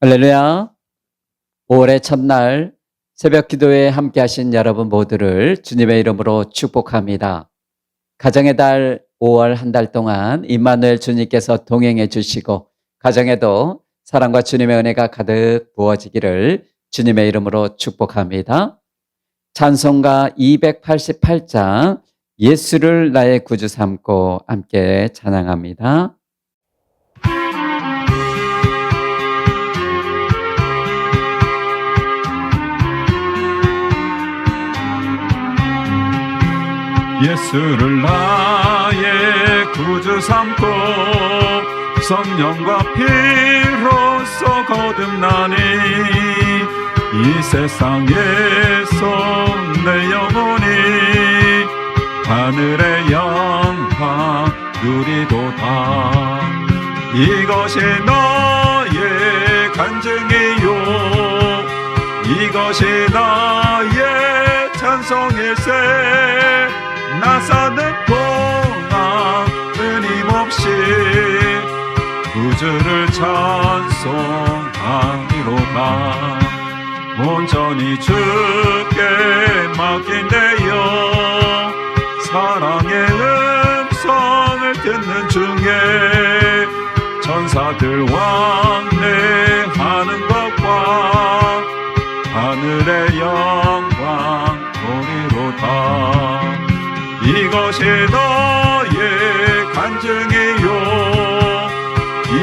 할렐루야. 5월의 첫날 새벽 기도에 함께 하신 여러분 모두를 주님의 이름으로 축복합니다. 가정의 달 5월 한 달 동안 임마누엘 주님께서 동행해 주시고 가정에도 사랑과 주님의 은혜가 가득 부어지기를 주님의 이름으로 축복합니다. 찬송가 288장 예수를 나의 구주 삼고 함께 찬양합니다. 예수를 나의 구주 삼고 성령과 피로써 거듭나니 이 세상에서 내 영혼이 하늘의 영광 누리도다. 이것이 너의 간증이요 이것이 나의 찬송일세. 나 사는 동안 끊임없이 구주를 찬송하리로다. 온전히 주께 맡긴대요. 사랑의 음성을 듣는 중에 천사들 왕래하는 것과 하늘의 영광 보리로다. 이것이 너의 간증이요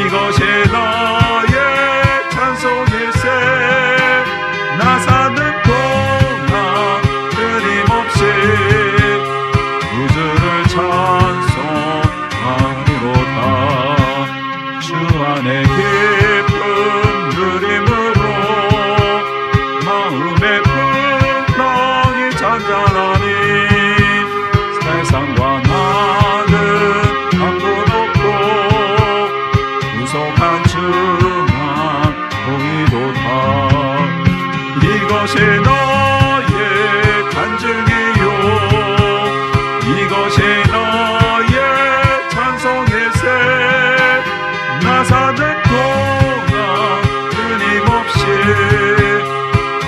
이것이 너의 찬송일세. 나 사는 동안 끊임없이 구주를 찬송하리로다. 주 안에 깊은 누림으로 마음의 풍랑이 잔잔하니 세상과 나는 강도 높고 구속한 주만 보이도다. 이것이 너의 간증이요 이것이 너의 찬송일세. 나 사는 동안 끊임없이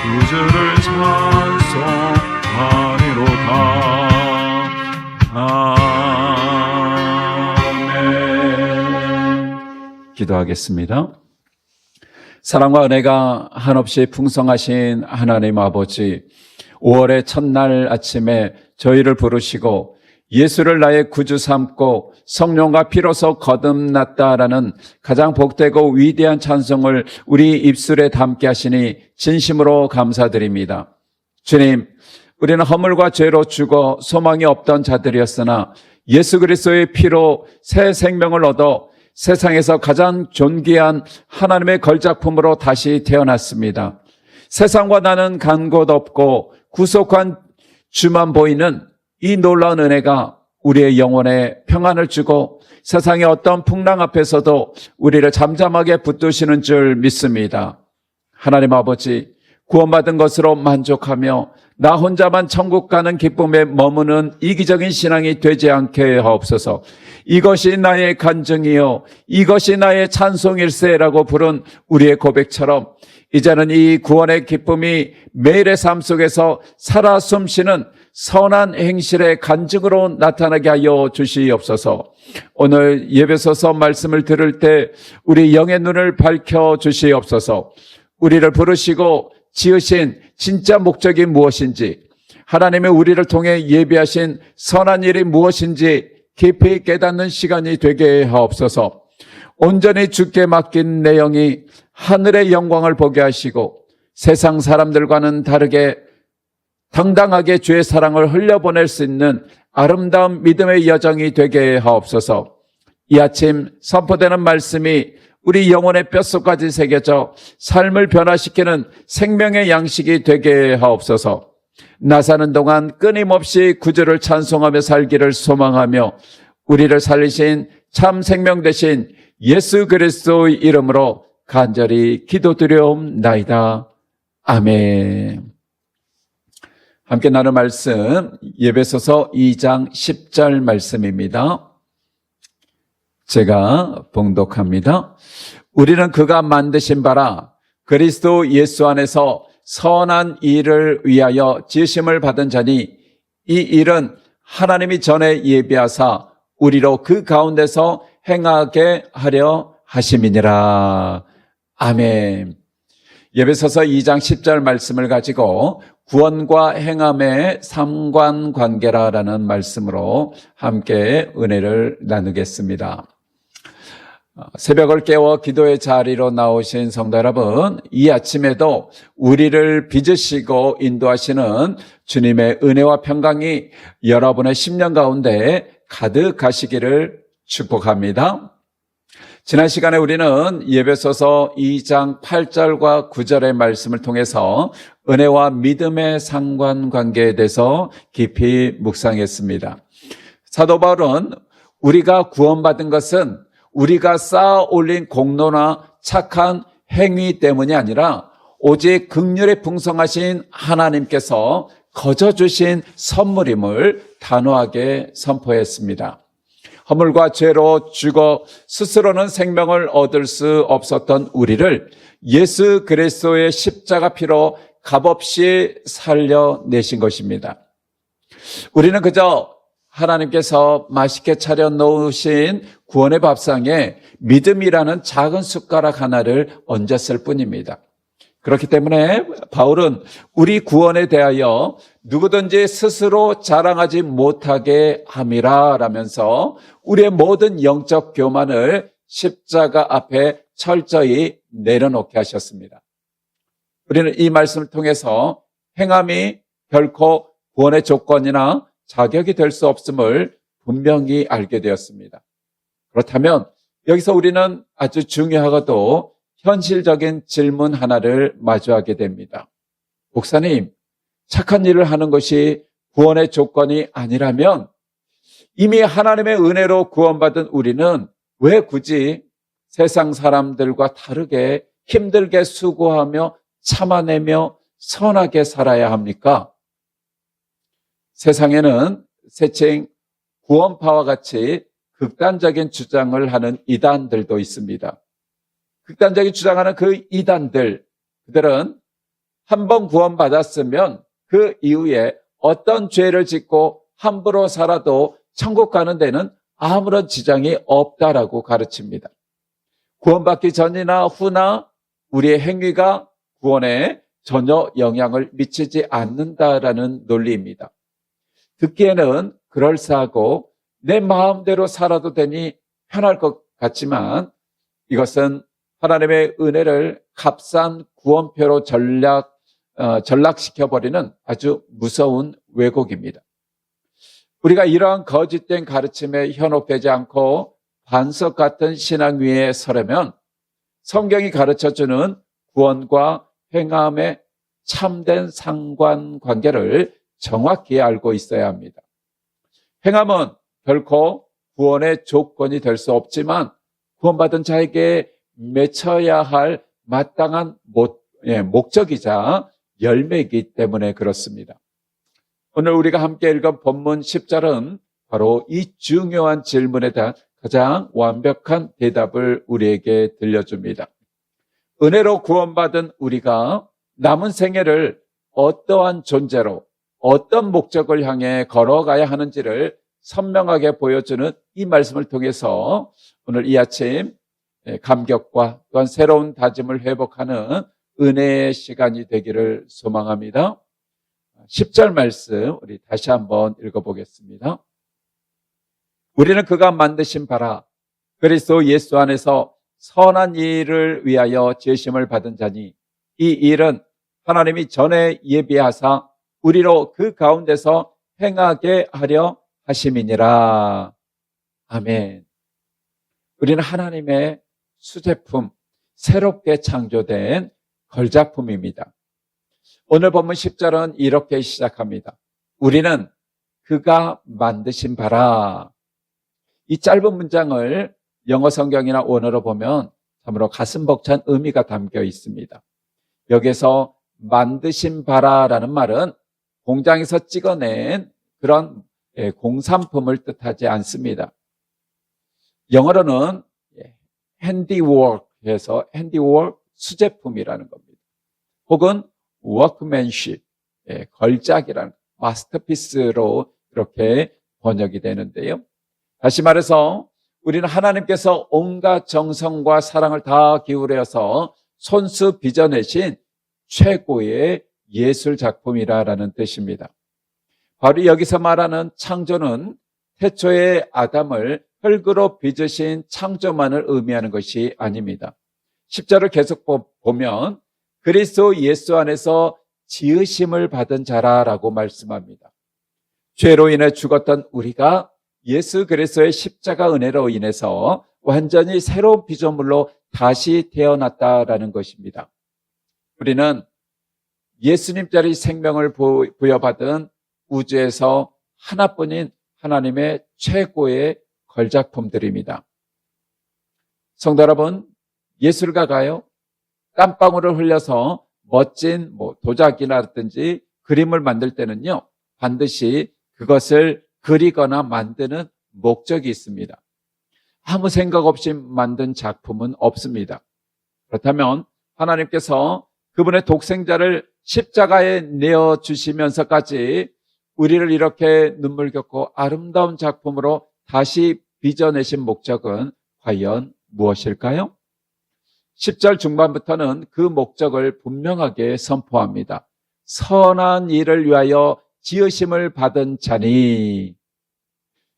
구주를 찬송하리로다. 기도하겠습니다. 사랑과 은혜가 한없이 풍성하신 하나님 아버지, 5월의 첫날 아침에 저희를 부르시고 예수를 나의 구주 삼고 성령과 피로써 거듭났다라는 가장 복되고 위대한 찬송을 우리 입술에 담게 하시니 진심으로 감사드립니다. 주님, 우리는 허물과 죄로 죽어 소망이 없던 자들이었으나 예수 그리스도의 피로 새 생명을 얻어 세상에서 가장 존귀한 하나님의 걸작품으로 다시 태어났습니다. 세상과 나는 간 곳 없고 구속한 주만 보이는 이 놀라운 은혜가 우리의 영혼에 평안을 주고 세상의 어떤 풍랑 앞에서도 우리를 잠잠하게 붙드시는 줄 믿습니다. 하나님 아버지, 구원받은 것으로 만족하며 나 혼자만 천국 가는 기쁨에 머무는 이기적인 신앙이 되지 않게 하옵소서. 이것이 나의 간증이요 이것이 나의 찬송일세라고 부른 우리의 고백처럼 이제는 이 구원의 기쁨이 매일의 삶 속에서 살아 숨쉬는 선한 행실의 간증으로 나타나게 하여 주시옵소서. 오늘 예배소서 말씀을 들을 때 우리 영의 눈을 밝혀 주시옵소서. 우리를 부르시고 지으신 진짜 목적이 무엇인지, 하나님이 우리를 통해 예비하신 선한 일이 무엇인지 깊이 깨닫는 시간이 되게 하옵소서. 온전히 주께 맡긴 내 영이 하늘의 영광을 보게 하시고 세상 사람들과는 다르게 당당하게 주의 사랑을 흘려보낼 수 있는 아름다운 믿음의 여정이 되게 하옵소서. 이 아침 선포되는 말씀이 우리 영혼의 뼛속까지 새겨져 삶을 변화시키는 생명의 양식이 되게 하옵소서. 나 사는 동안 끊임없이 구주를 찬송하며 살기를 소망하며 우리를 살리신 참 생명 되신 예수 그리스도의 이름으로 간절히 기도드려옵나이다. 아멘. 함께 나눌 말씀 예배소서 2장 10절 말씀입니다. 제가 봉독합니다. 우리는 그가 만드신 바라 그리스도 예수 안에서 선한 일을 위하여 지으심을 받은 자니 이 일은 하나님이 전에 예비하사 우리로 그 가운데서 행하게 하려 하심이니라. 아멘. 에베소서 2장 10절 말씀을 가지고 구원과 행함의 상관관계라는 말씀으로 함께 은혜를 나누겠습니다. 새벽을 깨워 기도의 자리로 나오신 성도 여러분, 이 아침에도 우리를 빚으시고 인도하시는 주님의 은혜와 평강이 여러분의 심령 가운데 가득하시기를 축복합니다. 지난 시간에 우리는 에베소서 2장 8절과 9절의 말씀을 통해서 은혜와 믿음의 상관관계에 대해서 깊이 묵상했습니다. 사도 바울은 우리가 구원받은 것은 우리가 쌓아 올린 공로나 착한 행위 때문이 아니라 오직 긍휼에 풍성하신 하나님께서 거저 주신 선물임을 단호하게 선포했습니다. 허물과 죄로 죽어 스스로는 생명을 얻을 수 없었던 우리를 예수 그리스도의 십자가 피로 값없이 살려내신 것입니다. 우리는 그저 하나님께서 맛있게 차려 놓으신 구원의 밥상에 믿음이라는 작은 숟가락 하나를 얹었을 뿐입니다. 그렇기 때문에 바울은 우리 구원에 대하여 누구든지 스스로 자랑하지 못하게 함이라 라면서 우리의 모든 영적 교만을 십자가 앞에 철저히 내려놓게 하셨습니다. 우리는 이 말씀을 통해서 행함이 결코 구원의 조건이나 자격이 될 수 없음을 분명히 알게 되었습니다. 그렇다면 여기서 우리는 아주 중요하고도 현실적인 질문 하나를 마주하게 됩니다. 목사님, 착한 일을 하는 것이 구원의 조건이 아니라면 이미 하나님의 은혜로 구원받은 우리는 왜 굳이 세상 사람들과 다르게 힘들게 수고하며 참아내며 선하게 살아야 합니까? 세상에는 세칭 구원파와 같이 극단적인 주장을 하는 이단들도 있습니다. 극단적인 주장하는 그 이단들, 그들은 한 번 구원받았으면 그 이후에 어떤 죄를 짓고 함부로 살아도 천국 가는 데는 아무런 지장이 없다라고 가르칩니다. 구원받기 전이나 후나 우리의 행위가 구원에 전혀 영향을 미치지 않는다라는 논리입니다. 듣기에는 그럴싸하고 내 마음대로 살아도 되니 편할 것 같지만 이것은 하나님의 은혜를 값싼 구원표로 전락시켜버리는 아주 무서운 왜곡입니다. 우리가 이러한 거짓된 가르침에 현혹되지 않고 반석 같은 신앙 위에 서려면 성경이 가르쳐주는 구원과 행함의 참된 상관관계를 정확히 알고 있어야 합니다. 행함은 결코 구원의 조건이 될 수 없지만 구원받은 자에게 맺혀야 할 마땅한 목적이자 열매이기 때문에 그렇습니다. 오늘 우리가 함께 읽은 본문 10절은 바로 이 중요한 질문에 대한 가장 완벽한 대답을 우리에게 들려줍니다. 은혜로 구원받은 우리가 남은 생애를 어떠한 존재로 어떤 목적을 향해 걸어가야 하는지를 선명하게 보여주는 이 말씀을 통해서 오늘 이 아침 감격과 또한 새로운 다짐을 회복하는 은혜의 시간이 되기를 소망합니다. 10절 말씀 우리 다시 한번 읽어보겠습니다. 우리는 그가 만드신 바라 그리스도 예수 안에서 선한 일을 위하여 지으심을 받은 자니 이 일은 하나님이 전에 예비하사 우리로 그 가운데서 행하게 하려 하심이니라. 아멘. 우리는 하나님의 수제품, 새롭게 창조된 걸작품입니다. 오늘 본문 10절은 이렇게 시작합니다. 우리는 그가 만드신 바라. 이 짧은 문장을 영어 성경이나 원어로 보면 참으로 가슴 벅찬 의미가 담겨 있습니다. 여기서 만드신 바라라는 말은 공장에서 찍어낸 그런 공산품을 뜻하지 않습니다. 영어로는 handiwork 해서 handiwork 수제품이라는 겁니다. 혹은 워크맨십, 걸작이라는 마스터피스로 이렇게 번역이 되는데요. 다시 말해서 우리는 하나님께서 온갖 정성과 사랑을 다 기울여서 손수 빚어내신 최고의 예술 작품이라는 뜻입니다. 바로 여기서 말하는 창조는 태초의 아담을 흙으로 빚으신 창조만을 의미하는 것이 아닙니다. 10절을 계속 보면 그리스도 예수 안에서 지으심을 받은 자라라고 말씀합니다. 죄로 인해 죽었던 우리가 예수 그리스도의 십자가 은혜로 인해서 완전히 새로운 피조물로 다시 태어났다라는 것입니다. 우리는 예수님짜리 생명을 부여받은 우주에서 하나뿐인 하나님의 최고의 걸작품들입니다. 성도 여러분, 예술가가요, 땀방울을 흘려서 멋진 도자기라든지 그림을 만들 때는요, 반드시 그것을 그리거나 만드는 목적이 있습니다. 아무 생각 없이 만든 작품은 없습니다. 그렇다면 하나님께서 그분의 독생자를 십자가에 내어주시면서까지 우리를 이렇게 눈물 겪고 아름다운 작품으로 다시 빚어내신 목적은 과연 무엇일까요? 10절 중반부터는 그 목적을 분명하게 선포합니다. 선한 일을 위하여 지으심을 받은 자니.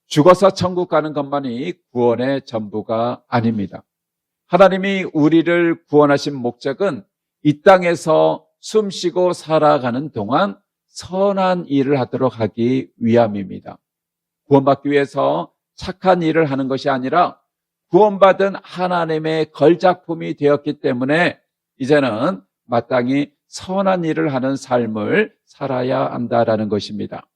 죽어서 천국 가는 것만이 구원의 전부가 아닙니다. 하나님이 우리를 구원하신 목적은 이 땅에서 숨쉬고 살아가는 동안 선한 일을 하도록 하기 위함입니다. 구원받기 위해서 착한 일을 하는 것이 아니라 구원받은 하나님의 걸작품이 되었기 때문에 이제는 마땅히 선한 일을 하는 삶을 살아야 한다라는 것입니다.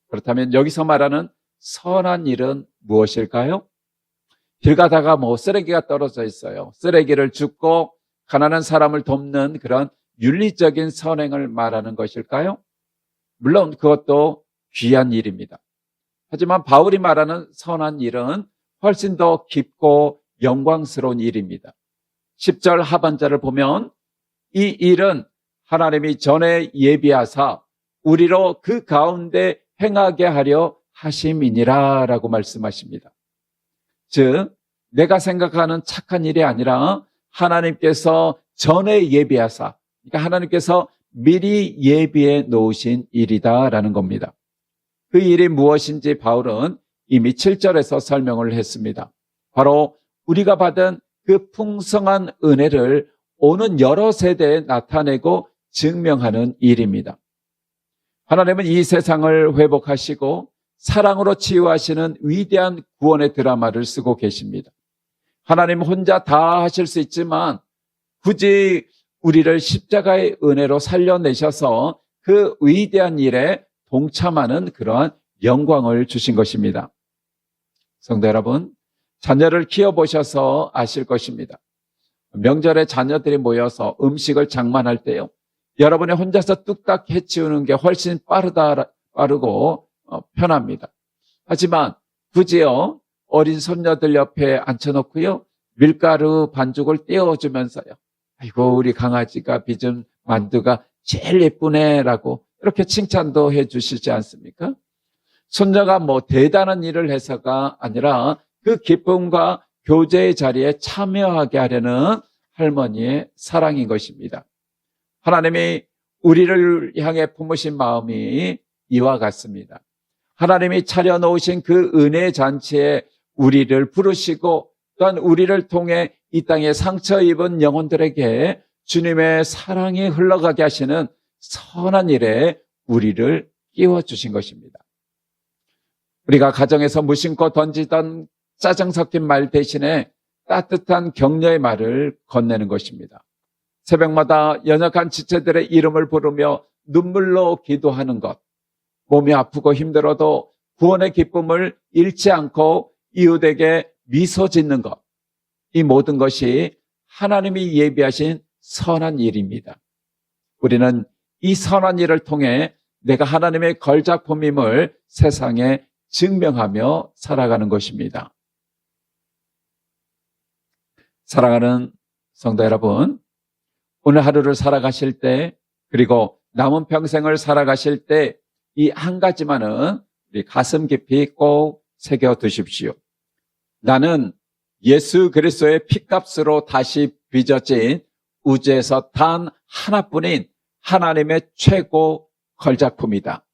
그렇다면 여기서 말하는 선한 일은 무엇일까요? 길 가다가 쓰레기가 떨어져 있어요. 쓰레기를 줍고 가난한 사람을 돕는 그런 윤리적인 선행을 말하는 것일까요? 물론 그것도 귀한 일입니다. 하지만 바울이 말하는 선한 일은 훨씬 더 깊고 영광스러운 일입니다. 10절 하반절을 보면 이 일은 하나님이 전에 예비하사 우리로 그 가운데 행하게 하려 하심이니라 라고 말씀하십니다. 즉 내가 생각하는 착한 일이 아니라 하나님께서 전에 예비하사, 그러니까 하나님께서 미리 예비해 놓으신 일이다라는 겁니다. 그 일이 무엇인지 바울은 이미 7절에서 설명을 했습니다. 바로 우리가 받은 그 풍성한 은혜를 오는 여러 세대에 나타내고 증명하는 일입니다. 하나님은 이 세상을 회복하시고 사랑으로 치유하시는 위대한 구원의 드라마를 쓰고 계십니다. 하나님 혼자 다 하실 수 있지만 굳이 우리를 십자가의 은혜로 살려내셔서 그 위대한 일에 동참하는 그러한 영광을 주신 것입니다. 성도 여러분, 자녀를 키워보셔서 아실 것입니다. 명절에 자녀들이 모여서 음식을 장만할 때요, 여러분이 혼자서 뚝딱 해치우는 게 훨씬 빠르고 편합니다. 하지만 굳이요, 어린 손녀들 옆에 앉혀놓고요, 밀가루 반죽을 떼어주면서요, 아이고 우리 강아지가 빚은 만두가 제일 예쁘네 라고 이렇게 칭찬도 해주시지 않습니까? 손녀가 대단한 일을 해서가 아니라 그 기쁨과 교제의 자리에 참여하게 하려는 할머니의 사랑인 것입니다. 하나님이 우리를 향해 품으신 마음이 이와 같습니다. 하나님이 차려놓으신 그 은혜의 잔치에 우리를 부르시고 또한 우리를 통해 이 땅에 상처 입은 영혼들에게 주님의 사랑이 흘러가게 하시는 선한 일에 우리를 끼워주신 것입니다. 우리가 가정에서 무심코 던지던 짜증 섞인 말 대신에 따뜻한 격려의 말을 건네는 것입니다. 새벽마다 연약한 지체들의 이름을 부르며 눈물로 기도하는 것, 몸이 아프고 힘들어도 구원의 기쁨을 잃지 않고 이웃에게 미소 짓는 것, 이 모든 것이 하나님이 예비하신 선한 일입니다. 우리는 이 선한 일을 통해 내가 하나님의 걸작품임을 세상에 증명하며 살아가는 것입니다. 사랑하는 성도 여러분, 오늘 하루를 살아가실 때, 그리고 남은 평생을 살아가실 때 이 한 가지만은 우리 가슴 깊이 꼭 새겨 두십시오. 나는 예수 그리스도의 피값으로 다시 빚어진 우주에서 단 하나뿐인 하나님의 최고 걸작품이다.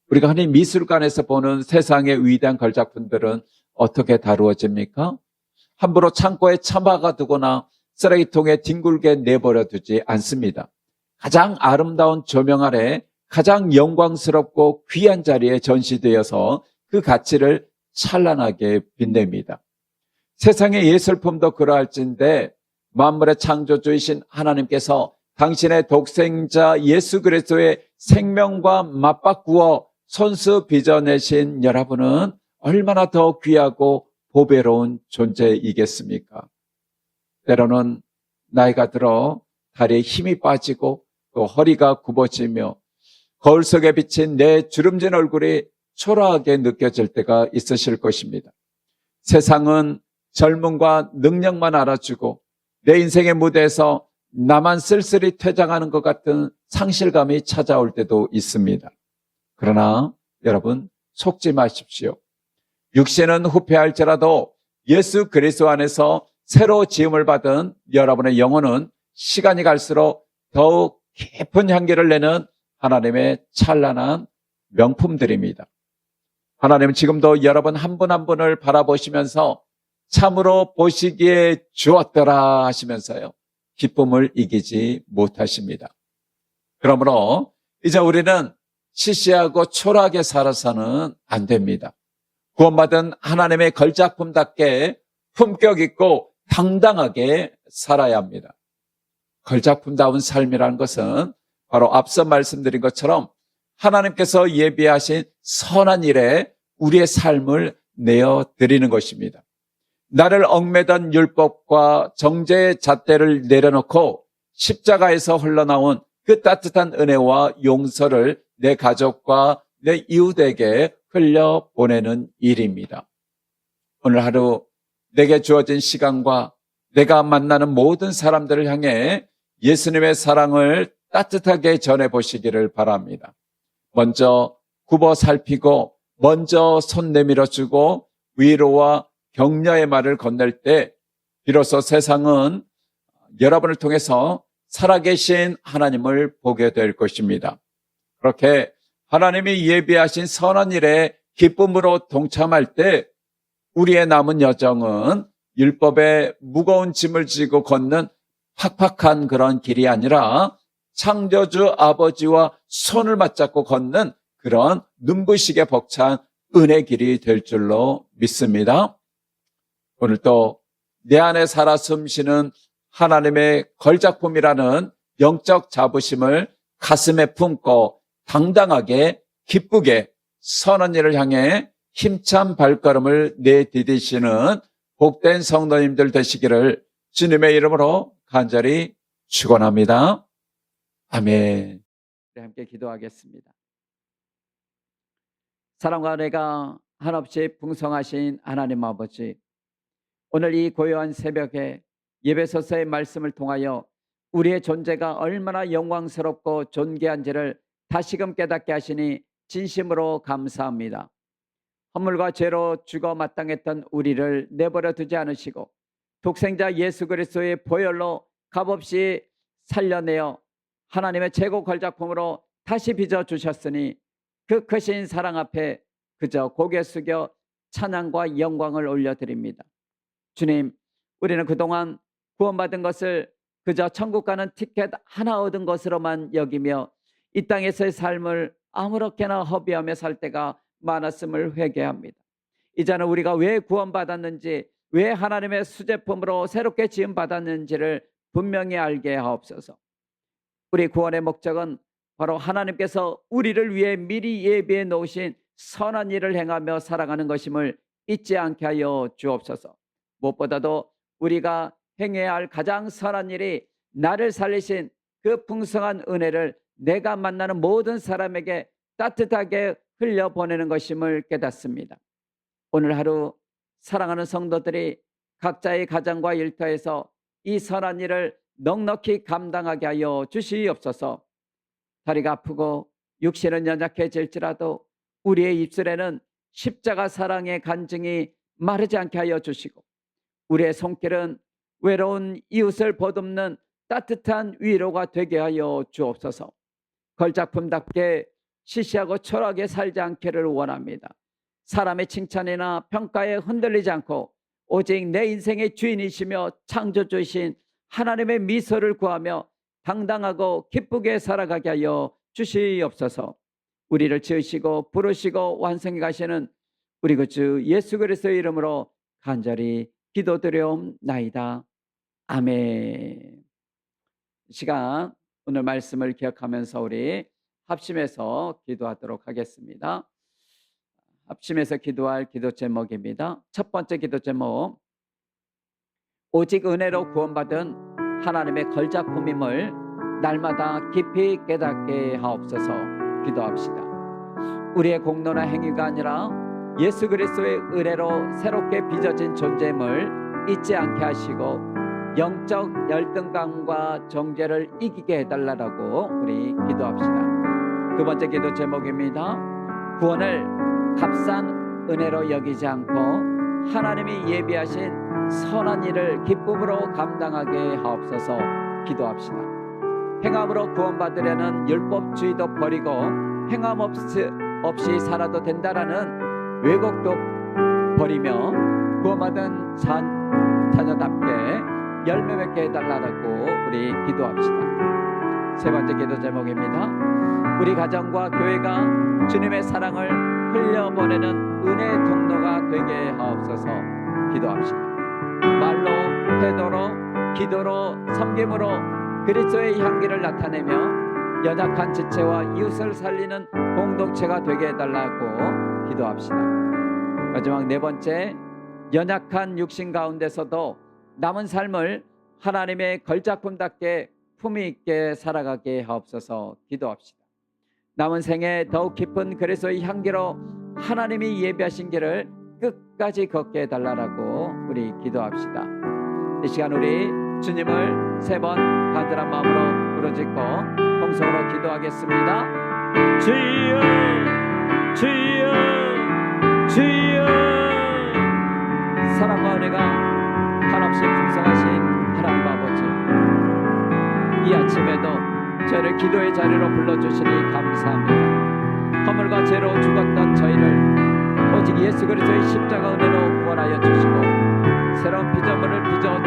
우리가 흔히 미술관에서 보는 세상의 위대한 걸작품들은 어떻게 다루어집니까? 함부로 창고에 처박아 두거나 쓰레기통에 뒹굴게 내버려 두지 않습니다. 가장 아름다운 조명 아래 가장 영광스럽고 귀한 자리에 전시되어서 그 가치를 찬란하게 빛냅니다. 세상의 예술품도 그러할진데 만물의 창조주이신 하나님께서 당신의 독생자 예수 그리스도의 생명과 맞바꾸어 손수 빚어내신 여러분은 얼마나 더 귀하고 보배로운 존재이겠습니까? 때로는 나이가 들어 다리에 힘이 빠지고 또 허리가 굽어지며 거울 속에 비친 내 주름진 얼굴이 초라하게 느껴질 때가 있으실 것입니다. 세상은 젊음과 능력만 알아주고 내 인생의 무대에서 나만 쓸쓸히 퇴장하는 것 같은 상실감이 찾아올 때도 있습니다. 그러나 여러분 속지 마십시오. 육신은 후패할지라도 예수 그리스도 안에서 새로 지음을 받은 여러분의 영혼은 시간이 갈수록 더욱 깊은 향기를 내는 하나님의 찬란한 명품들입니다. 하나님은 지금도 여러분 한 분 한 분을 바라보시면서 참으로 보시기에 주었더라 하시면서요, 기쁨을 이기지 못하십니다. 그러므로 이제 우리는 시시하고 초라하게 살아서는 안 됩니다. 구원받은 하나님의 걸작품답게 품격 있고 당당하게 살아야 합니다. 걸작품다운 삶이라는 것은 바로 앞서 말씀드린 것처럼 하나님께서 예비하신 선한 일에 우리의 삶을 내어드리는 것입니다. 나를 얽매던 율법과 정죄의 잣대를 내려놓고 십자가에서 흘러나온 그 따뜻한 은혜와 용서를 내 가족과 내 이웃에게 흘려보내는 일입니다. 오늘 하루 내게 주어진 시간과 내가 만나는 모든 사람들을 향해 예수님의 사랑을 따뜻하게 전해보시기를 바랍니다. 먼저 굽어 살피고 먼저 손 내밀어주고 위로와 격려의 말을 건넬 때 비로소 세상은 여러분을 통해서 살아계신 하나님을 보게 될 것입니다. 그렇게 하나님이 예비하신 선한 일에 기쁨으로 동참할 때 우리의 남은 여정은 율법의 무거운 짐을 지고 걷는 팍팍한 그런 길이 아니라 창조주 아버지와 손을 맞잡고 걷는 그런 눈부시게 벅찬 은혜 길이 될 줄로 믿습니다. 오늘 또 내 안에 살아 숨쉬는 하나님의 걸작품이라는 영적 자부심을 가슴에 품고 당당하게 기쁘게 선한 일을 향해 힘찬 발걸음을 내디디시는 복된 성도님들 되시기를 주님의 이름으로 간절히 축원합니다. 아멘. 함께 기도하겠습니다. 사랑과 은혜가 한없이 풍성하신 하나님 아버지, 오늘 이 고요한 새벽에 예배소서의 말씀을 통하여 우리의 존재가 얼마나 영광스럽고 존귀한지를 다시금 깨닫게 하시니 진심으로 감사합니다. 허물과 죄로 죽어 마땅했던 우리를 내버려 두지 않으시고 독생자 예수 그리스도의 보혈로 값없이 살려내어 하나님의 최고 걸작품으로 다시 빚어주셨으니 그 크신 사랑 앞에 그저 고개 숙여 찬양과 영광을 올려드립니다. 주님, 우리는 그동안 구원받은 것을 그저 천국 가는 티켓 하나 얻은 것으로만 여기며 이 땅에서의 삶을 아무렇게나 허비하며 살 때가 많았음을 회개합니다. 이제는 우리가 왜 구원받았는지, 왜 하나님의 수제품으로 새롭게 지음받았는지를 분명히 알게 하옵소서. 우리 구원의 목적은 바로 하나님께서 우리를 위해 미리 예비해 놓으신 선한 일을 행하며 살아가는 것임을 잊지 않게 하여 주옵소서. 무엇보다도 우리가 행해야 할 가장 선한 일이 나를 살리신 그 풍성한 은혜를 내가 만나는 모든 사람에게 따뜻하게 흘려보내는 것임을 깨닫습니다. 오늘 하루 사랑하는 성도들이 각자의 가정과 일터에서 이 선한 일을 넉넉히 감당하게 하여 주시옵소서. 다리가 아프고 육신은 연약해질지라도 우리의 입술에는 십자가 사랑의 간증이 마르지 않게 하여 주시고, 우리의 손길은 외로운 이웃을 보듬는 따뜻한 위로가 되게 하여 주옵소서. 걸작품답게 시시하고 초라하게 살지 않기를 원합니다. 사람의 칭찬이나 평가에 흔들리지 않고 오직 내 인생의 주인이시며 창조주이신 하나님의 미소를 구하며 당당하고 기쁘게 살아가게 하여 주시옵소서. 우리를 지으시고 부르시고 완성해 가시는 우리 그 주 예수 그리스도의 이름으로 간절히 기도드려옵나이다. 아멘. 이 시간 오늘 말씀을 기억하면서 우리 합심해서 기도하도록 하겠습니다. 합심해서 기도할 기도 제목입니다. 첫 번째 기도 제목, 오직 은혜로 구원받은 하나님의 걸작품임을 날마다 깊이 깨닫게 하옵소서. 기도합시다. 우리의 공로나 행위가 아니라 예수 그리스도의 은혜로 새롭게 빚어진 존재임을 잊지 않게 하시고 영적 열등감과 정죄를 이기게 해달라고 우리 기도합시다. 두 번째 기도 제목입니다. 구원을 값싼 은혜로 여기지 않고 하나님이 예비하신 선한 일을 기쁨으로 감당하게 하옵소서. 기도합시다. 행함으로 구원받으려는 율법주의도 버리고 행함 없이 살아도 된다라는 왜곡도 버리며 구원받은 자녀답게 열매 맺게 해달라고 우리 기도합시다. 세 번째 기도 제목입니다. 우리 가정과 교회가 주님의 사랑을 흘려보내는 은혜의 통로가 되게 하옵소서. 기도합시다. 말로, 태도로, 기도로, 섬김으로 그리스도의 향기를 나타내며 연약한 지체와 이웃을 살리는 공동체가 되게 해달라고 기도합시다. 마지막 네 번째, 연약한 육신 가운데서도 남은 삶을 하나님의 걸작품답게 품위 있게 살아가게 하옵소서. 기도합시다. 남은 생에 더욱 깊은 그리스도의 향기로 하나님이 예비하신 길을 끝까지 걷게 해달라고 우리 기도합시다. 이 시간 우리 주님을 세 번 간절한 마음으로 부르짖고 통성으로 기도하겠습니다. 주여, 주여, 주여. 사랑과 은혜가 한없이 풍성하신 하나님 아버지, 이 아침에도 저희를 기도의 자리로 불러주시니 감사합니다. 허물과 죄로 죽었던 저희를 오직 예수 그리스도의 십자가 은혜로 구원하여 주시고 새로운 피조물을 빚어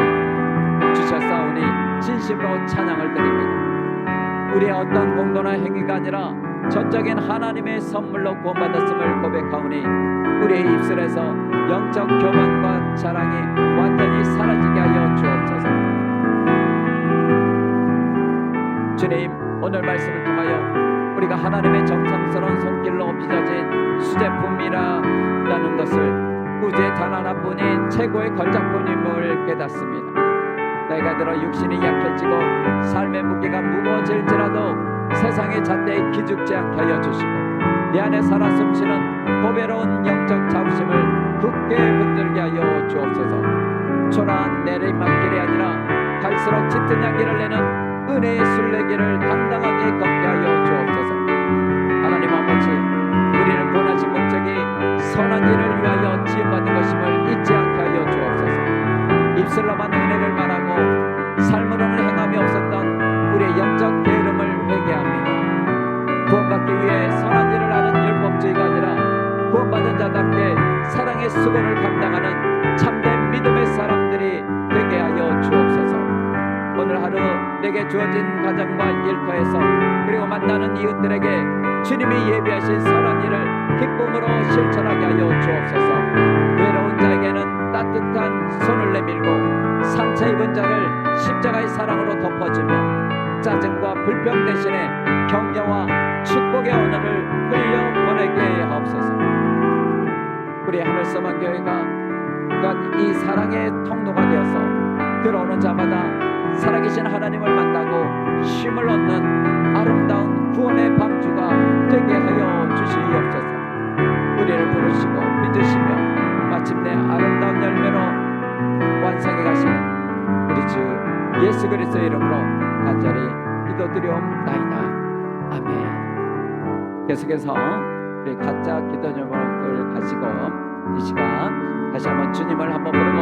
주셨사오니 진심으로 찬양을 드립니다. 우리의 어떤 공로나 행위가 아니라 전적인 하나님의 선물로 구원받았음을 고백하오니 우리의 입술에서 영적 교만과 자랑이 완전히 사라지게 하여 주옵소서. 주님, 오늘 말씀을 통하여 우리가 하나님의 정성스러운 손길로 빚어진 수제품이라는 것을 우주의 단 하나뿐인 최고의 걸작품임을 깨닫습니다. 나이가 들어 육신이 약해지고 삶의 무게가 무거워질지라도 세상의 잣대에 기죽지 않게 하여 주시고 내 안에 살아 숨쉬는 보배로운 영적 자부심을 굳게 붙들게 하여 주옵소서. 초라한 내리막길이 아니라 갈수록 짙은 향기를 내는 은혜의 순례길을 당당하게 걷게 하여 주옵소서. 하나님 아버지, 우리를 구원하신 목적이 선한 일을 위하여 지음받은 것임을 잊지 않게 하여 주옵소서. 입술로만 은혜를 말하고 삶으로는 행함이 없었던 우리의 영적 게으름을 회개합니다. 구원받기 위해 선한 일을 하는 율법주의가 아니라 구원받은 자답게 사랑의 수고를 감당하는 참된 믿음의 사람들이 되게 하여 주옵소서. 오늘 하루 내게 주어진 가정과 일터에서 그리고 만나는 이웃들에게 주님이 예비하신 선한 일을 기쁨으로 실천하게 하여 주옵소서. 외로운 자에게는 따뜻한 손을 내밀고 상처 입은 자를 십자가의 사랑으로 덮어주며 짜증과 불평 대신에 격려와 축복의 언어를 흘려보내게 하옵소서. 우리 하늘서만 교회가 또한 이 사랑의 통로가 되어서 들어오는 자마다 살아계신 하나님을 만나고 힘을 얻는 아름다운 구원의 방주가 되게 하여 주시옵소서. 우리를 부르시고 믿으시며 마침내 아름다운 열매로 완성해 가시는 우리 주 예수 그리스도의 이름으로 간절히 기도드리옵나이다. 아멘. 계속해서 우리 가짜 기도 제목을 가지고 이 시간 다시 한번 주님을 한번 부르고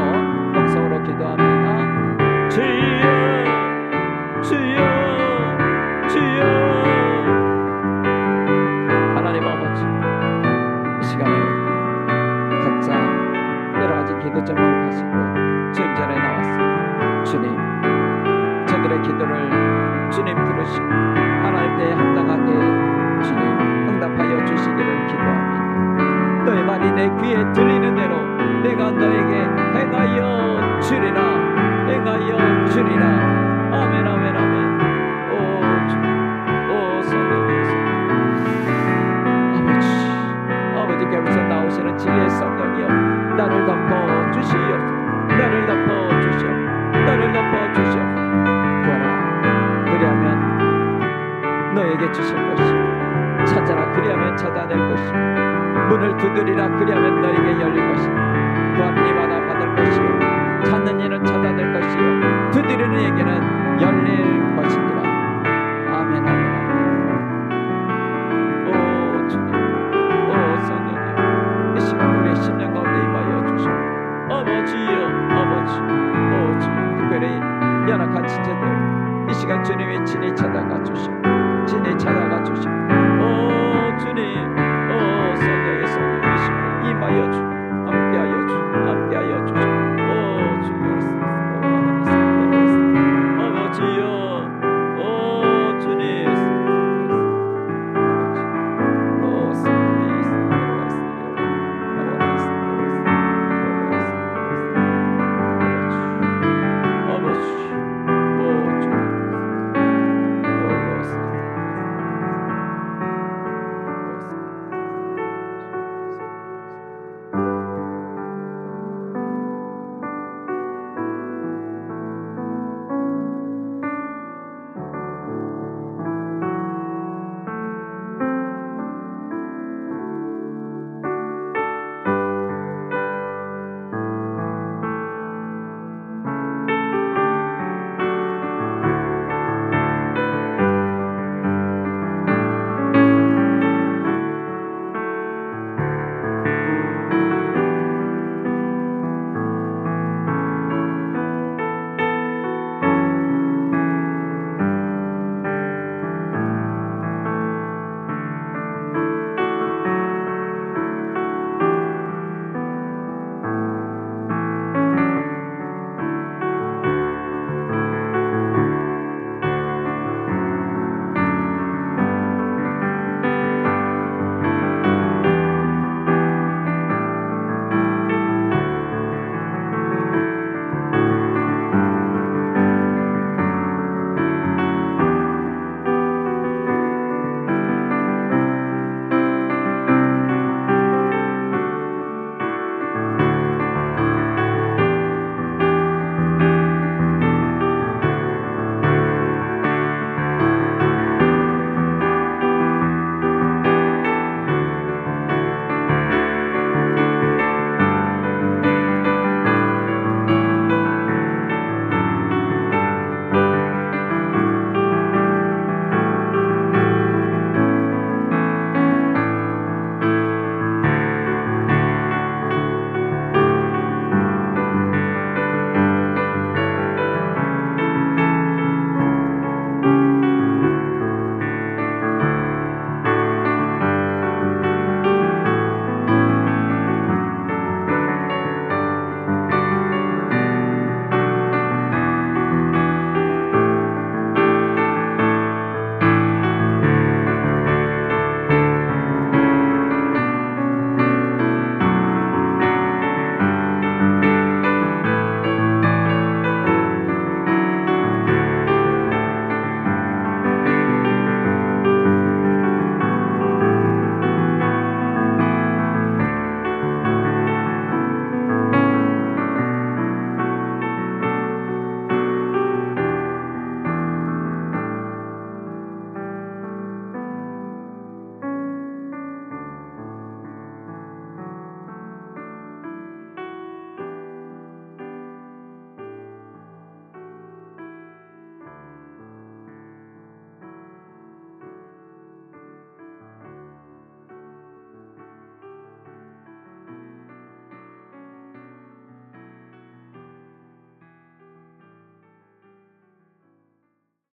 음성으로 기도합니다. 주여 주여 주여. 하나님 아버지, 이 시간에 각자 여러 가지 기도 제목을 가지고 주님 전에 나왔습니다. 주님, 저들의 기도를 주님 들으시고 하나님께 합당하게 주님 응답하여 주시기를 기도합니다. 너의 말이 내 귀에 들리는 대로 내가 너에게 행하여 주리라, 행하여 주리라. 아멘 아멘 아멘. 오 주님, 오 성령, 아버지께로서 나오시는 진리의 성령이여, 나를 덮어 주시옵소서. 나를 덮어 주시옵소서. 나를 덮어 주시옵소서. 보라, 그리하면 너에게 주실 것이요, 찾아라 그리하면 찾아낼 것이요, 문을 두드리라 그리하면 너에게 열릴 것이요, 구하는 이마다 받을 것이요, 찾는 이는 찾아낼 것이요, 두드리는 이에게는 열릴 것이니라. 아멘 아멘 아멘. 오 주님, 오 성령님, 이 시간 우리의 심령 가운데 임하여 주시고 아버지여, 아버지, 오 주님, 특별히 연약한 지체들 이 시간 주님이 친히 찾아가 주시고 친히 찾아가 주시고